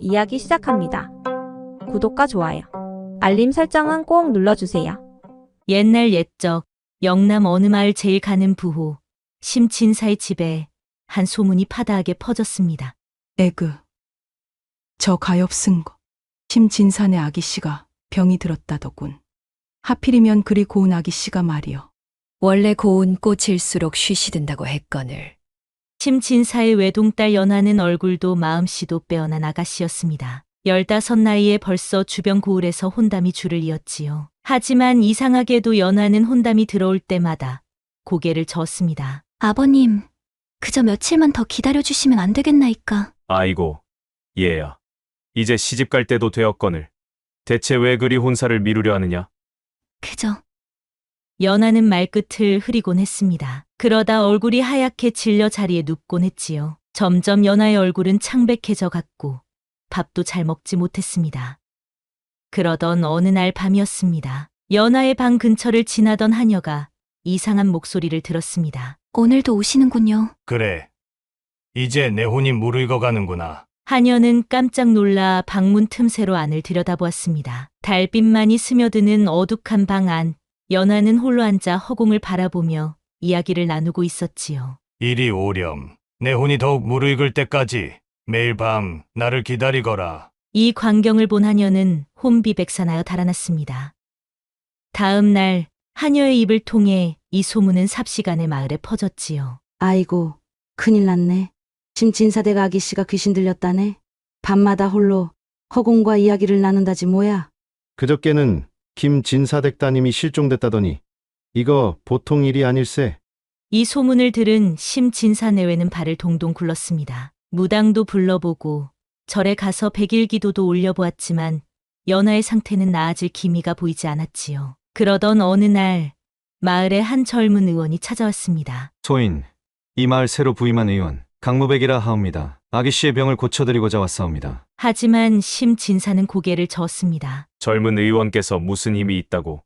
이야기 시작합니다. 구독과 좋아요, 알림 설정은 꼭 눌러주세요. 옛날 옛적 영남 어느 마을 제일 가는 부호 심진사의 집에 한 소문이 파다하게 퍼졌습니다. 에그, 저 가엾은 거. 심진산의 아기씨가 병이 들었다더군. 하필이면 그리 고운 아기씨가 말이여. 원래 고운 꽃일수록 쉬시든다고 했거늘. 심진사의 외동딸 연하는 얼굴도 마음씨도 빼어난 아가씨였습니다. 15 나이에 벌써 주변 고을에서 혼담이 줄을 이었지요. 하지만 이상하게도 연하는 혼담이 들어올 때마다 고개를 저었습니다. 아버님, 그저 며칠만 더 기다려주시면 안 되겠나이까? 아이고, 얘야. 이제 시집 갈 때도 되었거늘. 대체 왜 그리 혼사를 미루려 하느냐? 그저 연하는 말끝을 흐리곤 했습니다. 그러다 얼굴이 하얗게 질려 자리에 눕곤 했지요. 점점 연하의 얼굴은 창백해져 갔고 밥도 잘 먹지 못했습니다. 그러던 어느 날 밤이었습니다. 연하의 방 근처를 지나던 하녀가 이상한 목소리를 들었습니다. 오늘도 오시는군요. 그래. 이제 내 혼이 무르익어가는구나. 하녀는 깜짝 놀라 방문 틈새로 안을 들여다보았습니다. 달빛만이 스며드는 어둑한 방 안, 연하는 홀로 앉아 허공을 바라보며 이야기를 나누고 있었지요. 이리 오렴. 내 혼이 더욱 무르익을 때까지 매일 밤 나를 기다리거라. 이 광경을 본 하녀는 혼비백산하여 달아났습니다. 다음 날 하녀의 입을 통해 이 소문은 삽시간에 마을에 퍼졌지요. 아이고, 큰일 났네. 심진사댁 아기씨가 귀신 들렸다네. 밤마다 홀로 허공과 이야기를 나눈다지 뭐야. 그저께는 김진사댁 따님이 실종됐다더니 이거 보통 일이 아닐세. 이 소문을 들은 심진사 내외는 발을 동동 굴렀습니다. 무당도 불러보고 절에 가서 백일기도도 올려보았지만 연하의 상태는 나아질 기미가 보이지 않았지요. 그러던 어느 날 마을에 한 젊은 의원이 찾아왔습니다. 소인, 이 마을 새로 부임한 의원 강무백이라 하옵니다. 아기씨의 병을 고쳐드리고자 왔사옵니다. 하지만 심진사는 고개를 저었습니다. 젊은 의원께서 무슨 힘이 있다고.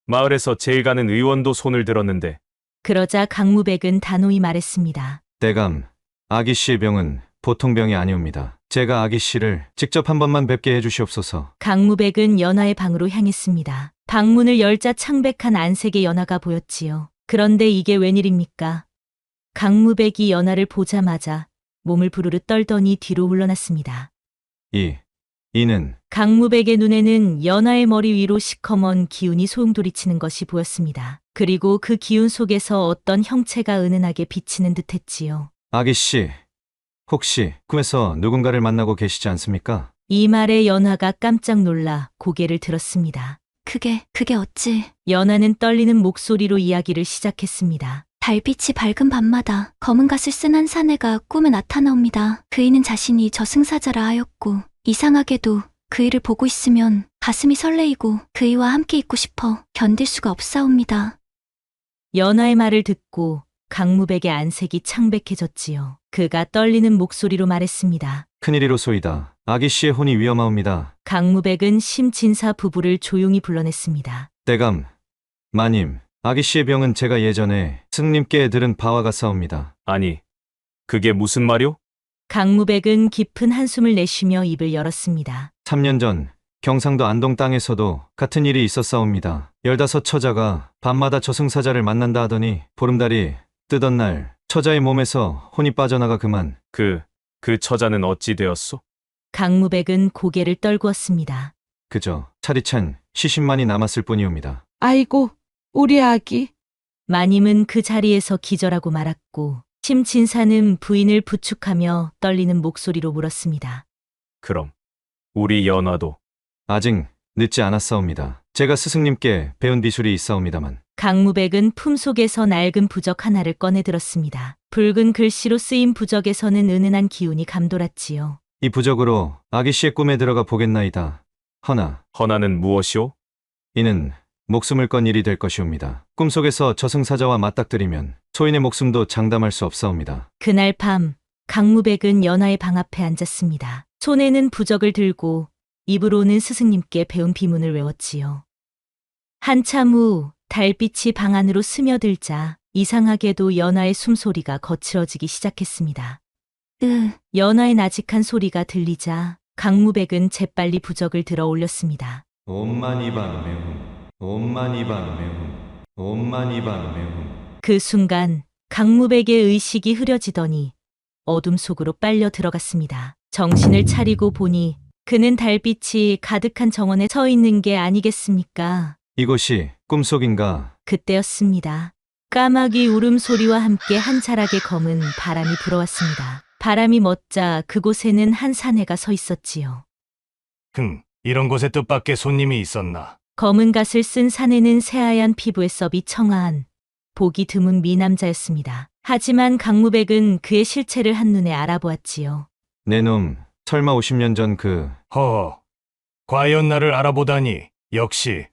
마을에서 제일 가는 의원도 손을 들었는데. 그러자 강무백은 단호히 말했습니다. 대감, 아기씨의 병은 보통 병이 아니옵니다. 제가 아기씨를 직접 한 번만 뵙게 해주시옵소서. 강무백은 연하의 방으로 향했습니다. 방문을 열자 창백한 안색의 연하가 보였지요. 그런데 이게 웬일입니까? 강무백이 연하를 보자마자 몸을 부르르 떨더니 뒤로 물러났습니다. 이는 강무백의 눈에는 연하의 머리 위로 시커먼 기운이 소용돌이치는 것이 보였습니다. 그리고 그 기운 속에서 어떤 형체가 은은하게 비치는 듯했지요. 아기씨, 혹시 꿈에서 누군가를 만나고 계시지 않습니까? 이 말에 연하가 깜짝 놀라 고개를 들었습니다. 그게 어찌. 연하는 떨리는 목소리로 이야기를 시작했습니다. 달빛이 밝은 밤마다 검은 갓을 쓴 한 사내가 꿈에 나타나옵니다. 그이는 자신이 저승사자라 하였고 이상하게도 그이를 보고 있으면 가슴이 설레이고 그이와 함께 있고 싶어 견딜 수가 없사옵니다. 연하의 말을 듣고 강무백의 안색이 창백해졌지요. 그가 떨리는 목소리로 말했습니다. 큰일이로소이다. 아기씨의 혼이 위험하옵니다. 강무백은 심진사 부부를 조용히 불러냈습니다. 대감, 마님, 아기씨의 병은 제가 예전에 스님께 들은 바와 같사옵니다. 아니, 그게 무슨 말이오? 강무백은 깊은 한숨을 내쉬며 입을 열었습니다. 3년 전 경상도 안동 땅에서도 같은 일이 있었사옵니다. 15 처자가 밤마다 저승사자를 만난다 하더니 보름달이 뜨던 날 처자의 몸에서 혼이 빠져나가 그만. 그 처자는 어찌 되었소? 강무백은 고개를 떨구었습니다. 그저 차디찬 시신만이 남았을 뿐이옵니다. 아이고, 우리 아기. 마님은 그 자리에서 기절하고 말았고 심진사는 부인을 부축하며 떨리는 목소리로 물었습니다. 그럼 우리 연화도 아직 늦지 않았사옵니다. 제가 스승님께 배운 비술이 있사옵니다만. 강무백은 품속에서 낡은 부적 하나를 꺼내 들었습니다. 붉은 글씨로 쓰인 부적에서는 은은한 기운이 감돌았지요. 이 부적으로 아기씨의 꿈에 들어가 보겠나이다. 허나는 무엇이오? 이는 목숨을 건 일이 될 것이옵니다. 꿈속에서 저승사자와 맞닥뜨리면 소인의 목숨도 장담할 수 없사옵니다. 그날 밤 강무백은 연하의 방 앞에 앉았습니다. 손에는 부적을 들고 입으로는 스승님께 배운 비문을 외웠지요. 한참 후 달빛이 방 안으로 스며들자 이상하게도 연하의 숨소리가 거칠어지기 시작했습니다. 연하의 나직한 소리가 들리자 강무백은 재빨리 부적을 들어 올렸습니다. 옴마니반 매운, 옴마니반 매운, 옴마니반 매운. 그 순간 강무백의 의식이 흐려지더니 어둠 속으로 빨려 들어갔습니다. 정신을 차리고 보니 그는 달빛이 가득한 정원에 서 있는 게 아니겠습니까? 이곳이 꿈속인가? 그때였습니다. 까마귀 울음소리와 함께 한 차락의 검은 바람이 불어왔습니다. 바람이 멎자 그곳에는 한 사내가 서 있었지요. 이런 곳에 뜻밖의 손님이 있었나? 검은 갓을 쓴 사내는 새하얀 피부에 썹이 청아한 보기 드문 미남자였습니다. 하지만 강무백은 그의 실체를 한눈에 알아보았지요. 내 놈, 설마 50년 전 허허, 과연 나를 알아보다니. 역시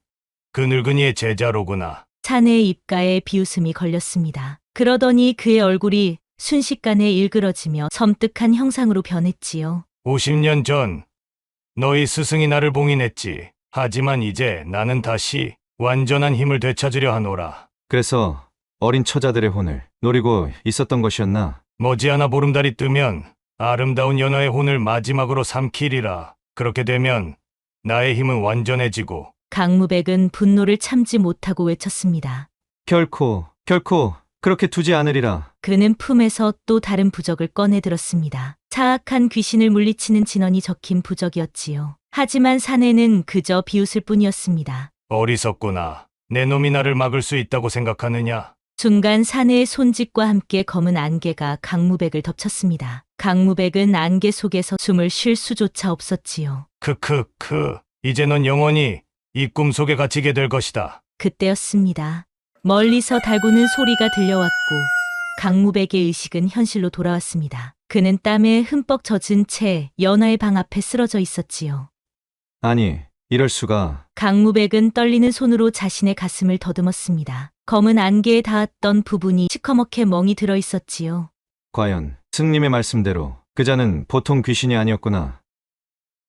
그 늙은이의 제자로구나. 사내의 입가에 비웃음이 걸렸습니다. 그러더니 그의 얼굴이 순식간에 일그러지며 섬뜩한 형상으로 변했지요. 50년 전 너희 스승이 나를 봉인했지. 하지만 이제 나는 다시 완전한 힘을 되찾으려 하노라. 그래서 어린 처자들의 혼을 노리고 있었던 것이었나? 머지않아 보름달이 뜨면 아름다운 연하의 혼을 마지막으로 삼키리라. 그렇게 되면 나의 힘은 완전해지고. 강무백은 분노를 참지 못하고 외쳤습니다. 결코 그렇게 두지 않으리라. 그는 품에서 또 다른 부적을 꺼내 들었습니다. 사악한 귀신을 물리치는 진언이 적힌 부적이었지요. 하지만 사내는 그저 비웃을 뿐이었습니다. 어리석구나. 내 놈이 나를 막을 수 있다고 생각하느냐? 순간 사내의 손짓과 함께 검은 안개가 강무백을 덮쳤습니다. 강무백은 안개 속에서 숨을 쉴 수조차 없었지요. 이제 넌 영원히 이 꿈 속에 갇히게 될 것이다. 그때였습니다. 멀리서 달구는 소리가 들려왔고 강무백의 의식은 현실로 돌아왔습니다. 그는 땀에 흠뻑 젖은 채 연하의 방 앞에 쓰러져 있었지요. 아니, 이럴 수가. 강무백은 떨리는 손으로 자신의 가슴을 더듬었습니다. 검은 안개에 닿았던 부분이 시커멓게 멍이 들어 있었지요. 과연 스님의 말씀대로 그자는 보통 귀신이 아니었구나.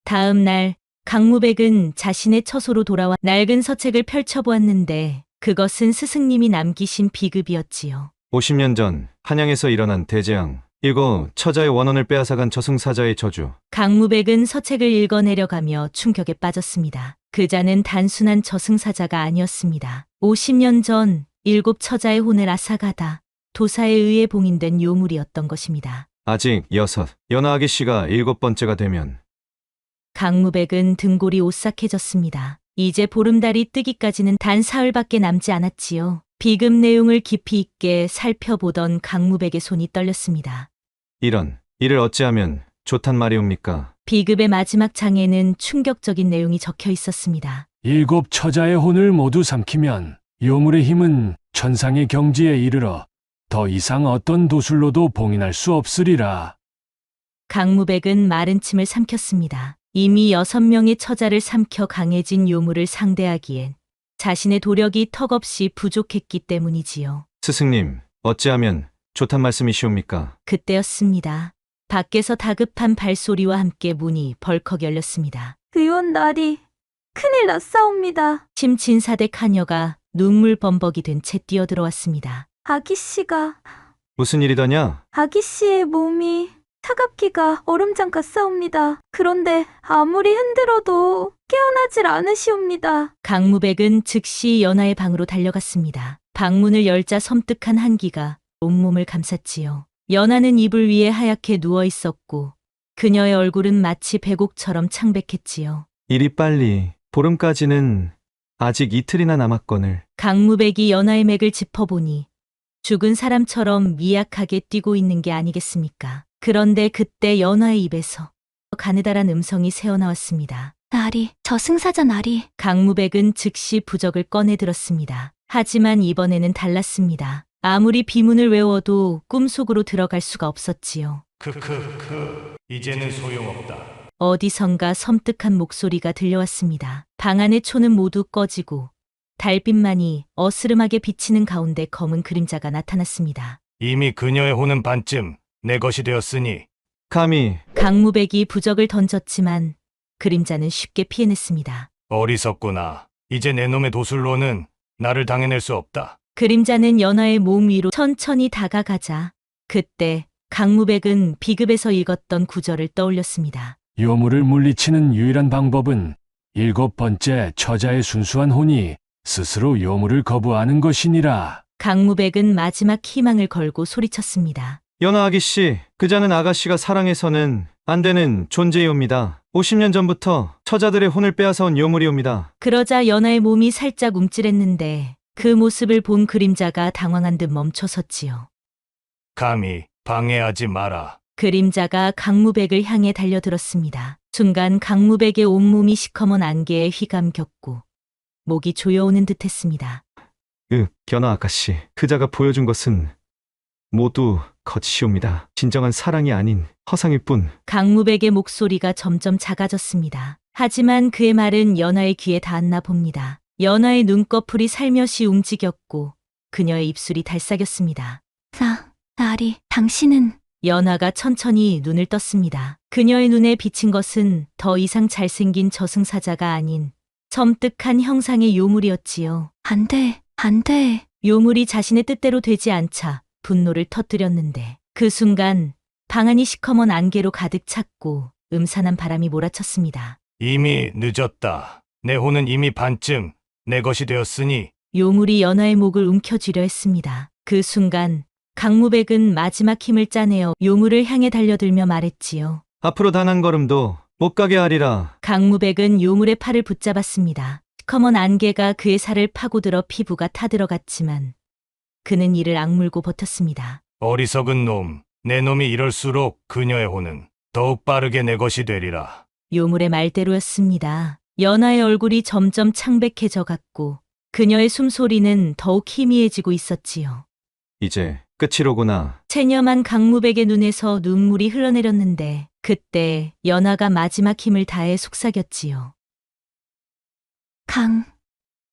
다음 날 강무백은 자신의 처소로 돌아와 낡은 서책을 펼쳐보았는데 그것은 스승님이 남기신 비급이었지요. 50년 전 한양에서 일어난 대재앙, 이거 처자의 원혼을 빼앗아간 저승사자의 저주. 강무백은 서책을 읽어내려가며 충격에 빠졌습니다. 그자는 단순한 저승사자가 아니었습니다. 50년 전 7 처자의 혼을 앗아가다 도사에 의해 봉인된 요물이었던 것입니다. 아직 6, 연하 아기씨가 7번째가 되면. 강무백은 등골이 오싹해졌습니다. 이제 보름달이 뜨기까지는 단 사흘밖에 남지 않았지요. 비급 내용을 깊이 있게 살펴보던 강무백의 손이 떨렸습니다. 이를 어찌하면 좋단 말이옵니까? 비급의 마지막 장에는 충격적인 내용이 적혀 있었습니다. 7 처자의 혼을 모두 삼키면 요물의 힘은 천상의 경지에 이르러 더 이상 어떤 도술로도 봉인할 수 없으리라. 강무백은 마른 침을 삼켰습니다. 이미 6명의 처자를 삼켜 강해진 요물을 상대하기엔 자신의 도력이 턱없이 부족했기 때문이지요. 스승님, 어찌하면 좋단 말씀이시옵니까? 그때였습니다. 밖에서 다급한 발소리와 함께 문이 벌컥 열렸습니다. 의원 날이 큰일 났사옵니다. 심진사대 카녀가 눈물 범벅이 된 채 뛰어들어왔습니다. 아기씨가 무슨 일이더냐? 아기씨의 몸이 차갑기가 얼음장 같사옵니다. 그런데 아무리 흔들어도 깨어나질 않으시옵니다. 강무백은 즉시 연하의 방으로 달려갔습니다. 방문을 열자 섬뜩한 한기가 온몸을 감쌌지요. 연하는 이불 위에 하얗게 누워 있었고 그녀의 얼굴은 마치 백옥처럼 창백했지요. 이리 빨리, 보름까지는 아직 이틀이나 남았거늘. 강무백이 연하의 맥을 짚어보니 죽은 사람처럼 미약하게 뛰고 있는 게 아니겠습니까? 그런데 그때 연하의 입에서 가느다란 음성이 새어나왔습니다. 나리, 저승사자 나리. 강무백은 즉시 부적을 꺼내 들었습니다. 하지만 이번에는 달랐습니다. 아무리 비문을 외워도 꿈속으로 들어갈 수가 없었지요. 이제는 소용없다. 어디선가 섬뜩한 목소리가 들려왔습니다. 방 안의 초는 모두 꺼지고 달빛만이 어스름하게 비치는 가운데 검은 그림자가 나타났습니다. 이미 그녀의 혼은 반쯤 내 것이 되었으니. 감히. 강무백이 부적을 던졌지만 그림자는 쉽게 피해냈습니다. 어리석구나. 이제 내 놈의 도술로는 나를 당해낼 수 없다. 그림자는 연하의 몸 위로 천천히 다가가자 그때 강무백은 비급에서 읽었던 구절을 떠올렸습니다. 요물을 물리치는 유일한 방법은 7번째 처자의 순수한 혼이 스스로 요물을 거부하는 것이니라. 강무백은 마지막 희망을 걸고 소리쳤습니다. 연하 아기씨, 그자는 아가씨가 사랑해서는 안 되는 존재이옵니다. 50년 전부터 처자들의 혼을 빼앗아온 요물이옵니다. 그러자 연하의 몸이 살짝 움찔했는데 그 모습을 본 그림자가 당황한 듯 멈춰섰지요. 감히 방해하지 마라. 그림자가 강무백을 향해 달려들었습니다. 순간 강무백의 온몸이 시커먼 안개에 휘감겼고 목이 조여오는 듯했습니다. 연하 아가씨, 그자가 보여준 것은 모두 거짓이옵니다. 진정한 사랑이 아닌 허상일 뿐. 강무백의 목소리가 점점 작아졌습니다. 하지만 그의 말은 연하의 귀에 닿았나 봅니다. 연하의 눈꺼풀이 살며시 움직였고 그녀의 입술이 달싹였습니다. 나리, 당신은 연하가 천천히 눈을 떴습니다. 그녀의 눈에 비친 것은 더 이상 잘생긴 저승사자가 아닌 섬뜩한 형상의 요물이었지요. 안 돼. 요물이 자신의 뜻대로 되지 않자 분노를 터뜨렸는데 그 순간 방 안이 시커먼 안개로 가득 찼고 음산한 바람이 몰아쳤습니다. 이미 늦었다. 내 혼은 이미 반쯤 내 것이 되었으니 요물이 연하의 목을 움켜쥐려 했습니다. 그 순간 강무백은 마지막 힘을 짜내어 요물을 향해 달려들며 말했지요. 앞으로 단 한 걸음도 못 가게 하리라. 강무백은 요물의 팔을 붙잡았습니다. 시커먼 안개가 그의 살을 파고들어 피부가 타들어갔지만 그는 이를 악물고 버텼습니다. 어리석은 놈. 내 놈이 이럴수록 그녀의 혼은 더욱 빠르게 내 것이 되리라. 요물의 말대로였습니다. 연하의 얼굴이 점점 창백해져 갔고 그녀의 숨소리는 더욱 희미해지고 있었지요. 이제 끝이로구나. 체념한 강무백의 눈에서 눈물이 흘러내렸는데 그때 연하가 마지막 힘을 다해 속삭였지요.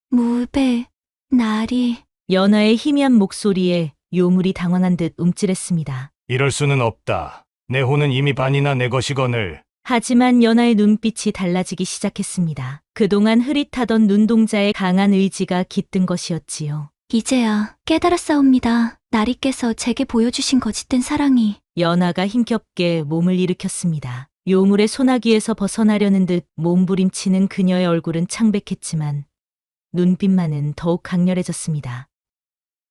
강무백, 나리. 연하의 희미한 목소리에 요물이 당황한 듯 움찔했습니다. 이럴 수는 없다. 내 혼은 이미 반이나 내 것이거늘. 하지만 연하의 눈빛이 달라지기 시작했습니다. 그동안 흐릿하던 눈동자의 강한 의지가 깃든 것이었지요. 이제야 깨달았사옵니다. 나리께서 제게 보여주신 거짓된 사랑이. 연하가 힘겹게 몸을 일으켰습니다. 요물의 소나기에서 벗어나려는 듯 몸부림치는 그녀의 얼굴은 창백했지만 눈빛만은 더욱 강렬해졌습니다.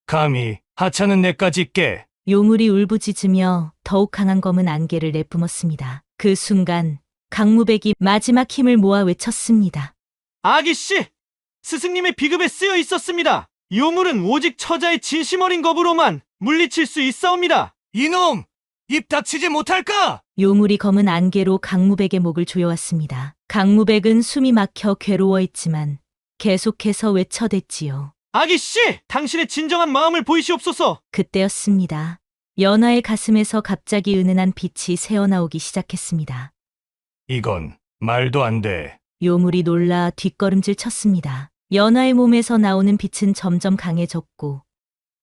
감히 하찮은 내까지 깨. 요물이 울부짖으며 더욱 강한 검은 안개를 내뿜었습니다. 그 순간 강무백이 마지막 힘을 모아 외쳤습니다. 아기씨! 스승님의 비급에 쓰여 있었습니다. 요물은 오직 처자의 진심 어린 겁으로만 물리칠 수 있사옵니다. 이놈! 입 닥치지 못할까? 요물이 검은 안개로 강무백의 목을 조여왔습니다. 강무백은 숨이 막혀 괴로워했지만 계속해서 외쳐댔지요. 아기씨! 당신의 진정한 마음을 보이시옵소서! 그때였습니다. 연하의 가슴에서 갑자기 은은한 빛이 새어나오기 시작했습니다. 이건 말도 안 돼. 요물이 놀라 뒷걸음질 쳤습니다. 연하의 몸에서 나오는 빛은 점점 강해졌고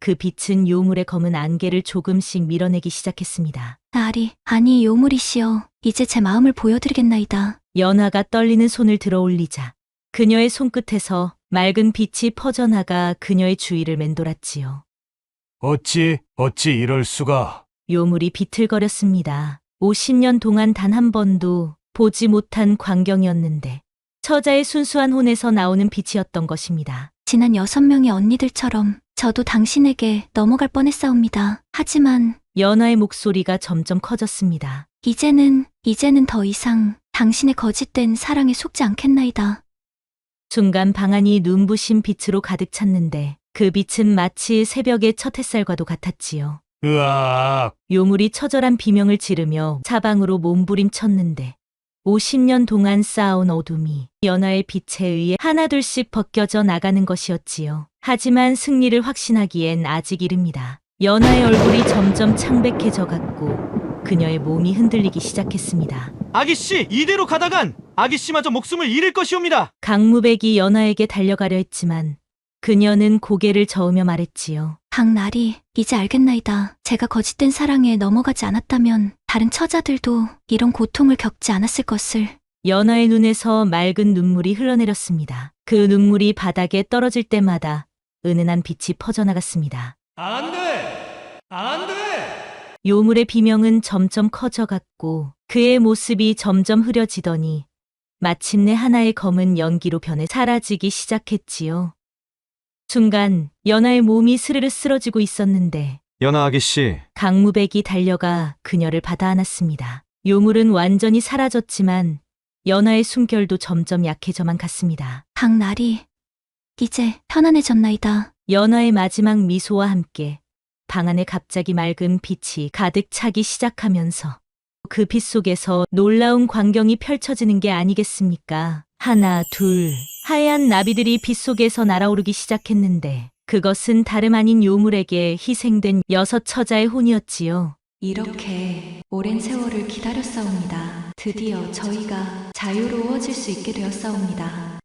그 빛은 요물의 검은 안개를 조금씩 밀어내기 시작했습니다. 나리, 아니 요물이시여. 이제 제 마음을 보여드리겠나이다. 연하가 떨리는 손을 들어 올리자 그녀의 손끝에서 맑은 빛이 퍼져나가 그녀의 주위를 맴돌았지요. 어찌 이럴 수가. 요물이 비틀거렸습니다. 50년 동안 단 한 번도 보지 못한 광경이었는데 처자의 순수한 혼에서 나오는 빛이었던 것입니다. 지난 6명의 언니들처럼 저도 당신에게 넘어갈 뻔했사옵니다. 하지만 연하의 목소리가 점점 커졌습니다. 이제는 더 이상 당신의 거짓된 사랑에 속지 않겠나이다. 순간 방 안이 눈부신 빛으로 가득 찼는데 그 빛은 마치 새벽의 첫 햇살과도 같았지요. 으악! 요물이 처절한 비명을 지르며 사방으로 몸부림쳤는데 50년 동안 쌓아온 어둠이 연하의 빛에 의해 하나둘씩 벗겨져 나가는 것이었지요. 하지만 승리를 확신하기엔 아직 이릅니다. 연하의 얼굴이 점점 창백해져 갔고 그녀의 몸이 흔들리기 시작했습니다. 아기씨! 이대로 가다간 아기씨마저 목숨을 잃을 것이옵니다. 강무백이 연하에게 달려가려 했지만 그녀는 고개를 저으며 말했지요. 강나리, 이제 알겠나이다. 제가 거짓된 사랑에 넘어가지 않았다면 다른 처자들도 이런 고통을 겪지 않았을 것을. 연하의 눈에서 맑은 눈물이 흘러내렸습니다. 그 눈물이 바닥에 떨어질 때마다 은은한 빛이 퍼져나갔습니다. 안 돼! 안 돼! 요물의 비명은 점점 커져갔고 그의 모습이 점점 흐려지더니 마침내 하나의 검은 연기로 변해 사라지기 시작했지요. 순간 연하의 몸이 스르르 쓰러지고 있었는데 연하 아기씨, 강무백이 달려가 그녀를 받아 안았습니다. 요물은 완전히 사라졌지만 연하의 숨결도 점점 약해져만 갔습니다. 강나리, 이제 편안해졌나이다. 연하의 마지막 미소와 함께 방 안에 갑자기 맑은 빛이 가득 차기 시작하면서 그 빛 속에서 놀라운 광경이 펼쳐지는 게 아니겠습니까? 하나, 둘, 하얀 나비들이 빛 속에서 날아오르기 시작했는데 그것은 다름 아닌 요물에게 희생된 6 처자의 혼이었지요. 이렇게 오랜 세월을 기다렸사옵니다. 드디어 저희가 자유로워질 수 있게 되었사옵니다.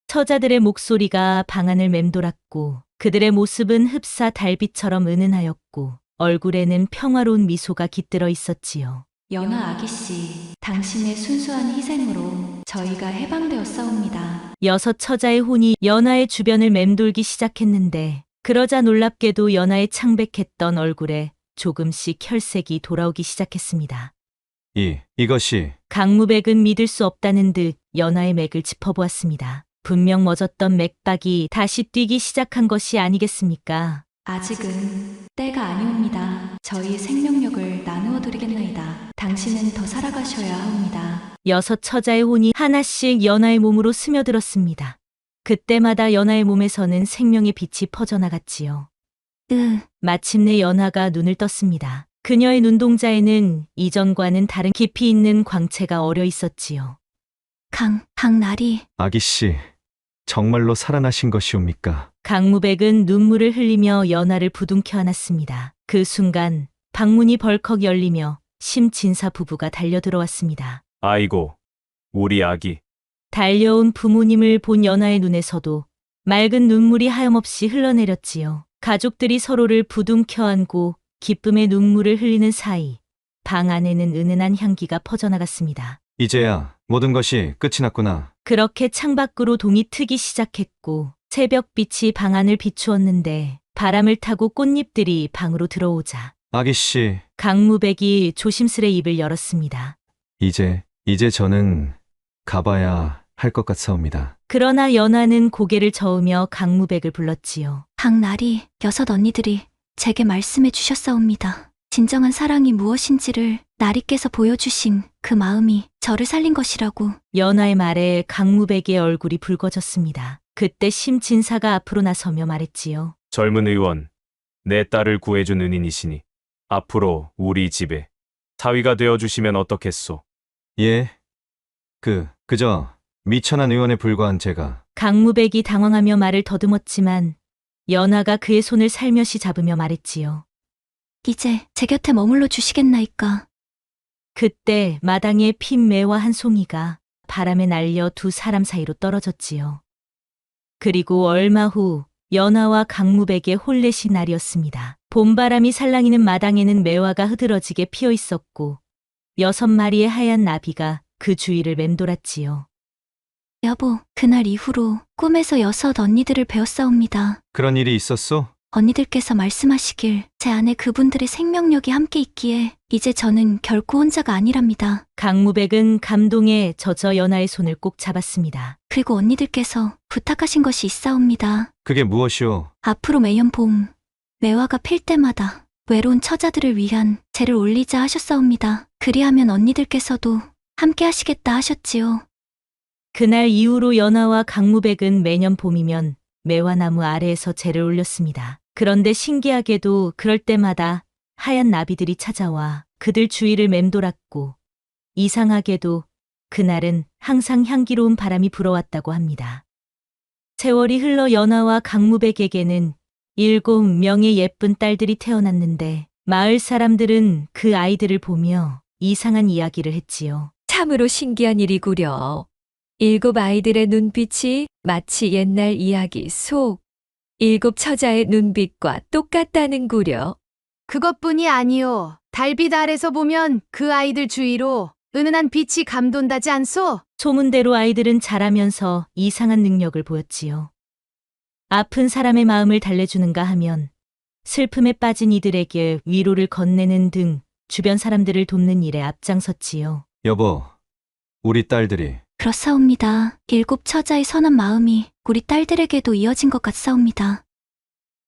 처자들의 목소리가 방 안을 맴돌았고 그들의 모습은 흡사 달빛처럼 은은하였고 얼굴에는 평화로운 미소가 깃들어 있었지요. 연하 아기씨, 당신의 순수한 희생으로 저희가 해방되었사옵니다. 6 처자의 혼이 연하의 주변을 맴돌기 시작했는데 그러자 놀랍게도 연하의 창백했던 얼굴에 조금씩 혈색이 돌아오기 시작했습니다. 이것이 강무백은 믿을 수 없다는 듯 연하의 맥을 짚어보았습니다. 분명 멎었던 맥박이 다시 뛰기 시작한 것이 아니겠습니까? 아직은 때가 아니옵니다. 저희의 생명력을 나누어 드리겠나이다. 당신은 더 살아가셔야 합니다. 6 처자의 혼이 하나씩 연하의 몸으로 스며들었습니다. 그때마다 연하의 몸에서는 생명의 빛이 퍼져나갔지요. 마침내 연하가 눈을 떴습니다. 그녀의 눈동자에는 이전과는 다른 깊이 있는 광채가 어려 있었지요. 강나리. 아기씨, 정말로 살아나신 것이옵니까? 강무백은 눈물을 흘리며 연하를 부둥켜 안았습니다. 그 순간 방문이 벌컥 열리며 심진사 부부가 달려들어왔습니다. 아이고, 우리 아기. 달려온 부모님을 본 연하의 눈에서도 맑은 눈물이 하염없이 흘러내렸지요. 가족들이 서로를 부둥켜 안고 기쁨의 눈물을 흘리는 사이 방 안에는 은은한 향기가 퍼져나갔습니다. 이제야 모든 것이 끝이 났구나. 그렇게 창밖으로 동이 트기 시작했고 새벽빛이 방 안을 비추었는데 바람을 타고 꽃잎들이 방으로 들어오자 아기씨, 강무백이 조심스레 입을 열었습니다. 이제 저는 가봐야 할 것 같사옵니다. 그러나 연하는 고개를 저으며 강무백을 불렀지요. 강나리, 6 언니들이 제게 말씀해 주셨사옵니다. 진정한 사랑이 무엇인지를 나리께서 보여주신 그 마음이 저를 살린 것이라고. 연하의 말에 강무백의 얼굴이 붉어졌습니다. 그때 심진사가 앞으로 나서며 말했지요. 젊은 의원, 내 딸을 구해준 은인이시니 앞으로 우리 집에 사위가 되어주시면 어떻겠소? 예, 그저 미천한 의원에 불과한 제가. 강무백이 당황하며 말을 더듬었지만 연하가 그의 손을 살며시 잡으며 말했지요. 이제 제 곁에 머물러 주시겠나이까. 그때 마당에 핀 매화 한 송이가 바람에 날려 2 사람 사이로 떨어졌지요. 그리고 얼마 후 연하와 강무백의 홀례식 날이었습니다. 봄바람이 살랑이는 마당에는 매화가 흐드러지게 피어 있었고 6마리의 하얀 나비가 그 주위를 맴돌았지요. 여보, 그날 이후로 꿈에서 6 언니들을 배웠사옵니다. 그런 일이 있었소? 언니들께서 말씀하시길 제 안에 그분들의 생명력이 함께 있기에 이제 저는 결코 혼자가 아니랍니다. 강무백은 감동에 젖어 연하의 손을 꼭 잡았습니다. 그리고 언니들께서 부탁하신 것이 있사옵니다. 그게 무엇이오? 앞으로 매년 봄 매화가 필 때마다 외로운 처자들을 위한 제를 올리자 하셨사옵니다. 그리하면 언니들께서도 함께 하시겠다 하셨지요. 그날 이후로 연하와 강무백은 매년 봄이면 매화나무 아래에서 제를 올렸습니다. 그런데 신기하게도 그럴 때마다 하얀 나비들이 찾아와 그들 주위를 맴돌았고 이상하게도 그날은 항상 향기로운 바람이 불어왔다고 합니다. 세월이 흘러 연하와 강무백에게는 7명의 예쁜 딸들이 태어났는데 마을 사람들은 그 아이들을 보며 이상한 이야기를 했지요. 참으로 신기한 일이구려. 7 아이들의 눈빛이 마치 옛날 이야기 속 7 처자의 눈빛과 똑같다는구려. 그것뿐이 아니오. 달빛 아래서 보면 그 아이들 주위로 은은한 빛이 감돈다지 않소? 소문대로 아이들은 자라면서 이상한 능력을 보였지요. 아픈 사람의 마음을 달래주는가 하면 슬픔에 빠진 이들에게 위로를 건네는 등 주변 사람들을 돕는 일에 앞장섰지요. 여보, 우리 딸들이 그렇사옵니다. 7 처자의 선한 마음이 우리 딸들에게도 이어진 것 같사옵니다.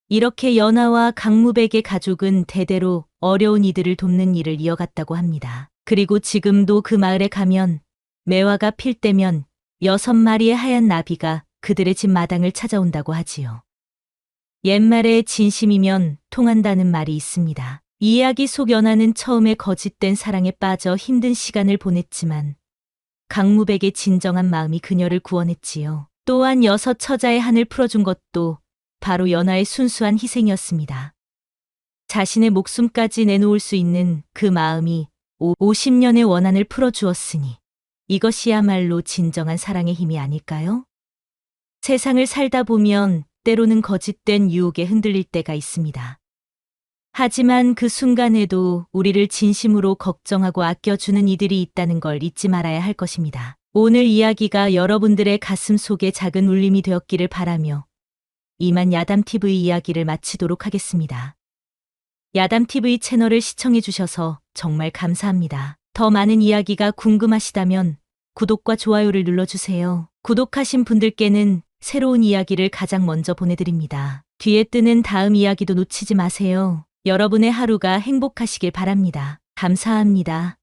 이렇게 연하와 강무백의 가족은 대대로 어려운 이들을 돕는 일을 이어갔다고 합니다. 그리고 지금도 그 마을에 가면 매화가 필 때면 6마리의 하얀 나비가 그들의 집 마당을 찾아온다고 하지요. 옛말에 진심이면 통한다는 말이 있습니다. 이 이야기 속 연하는 처음에 거짓된 사랑에 빠져 힘든 시간을 보냈지만 강무백의 진정한 마음이 그녀를 구원했지요. 또한 6 처자의 한을 풀어준 것도 바로 연하의 순수한 희생이었습니다. 자신의 목숨까지 내놓을 수 있는 그 마음이 50년의 원한을 풀어주었으니 이것이야말로 진정한 사랑의 힘이 아닐까요? 세상을 살다 보면 때로는 거짓된 유혹에 흔들릴 때가 있습니다. 하지만 그 순간에도 우리를 진심으로 걱정하고 아껴주는 이들이 있다는 걸 잊지 말아야 할 것입니다. 오늘 이야기가 여러분들의 가슴 속에 작은 울림이 되었기를 바라며 이만 야담TV 이야기를 마치도록 하겠습니다. 야담TV 채널을 시청해주셔서 정말 감사합니다. 더 많은 이야기가 궁금하시다면 구독과 좋아요를 눌러주세요. 구독하신 분들께는 새로운 이야기를 가장 먼저 보내드립니다. 뒤에 뜨는 다음 이야기도 놓치지 마세요. 여러분의 하루가 행복하시길 바랍니다. 감사합니다.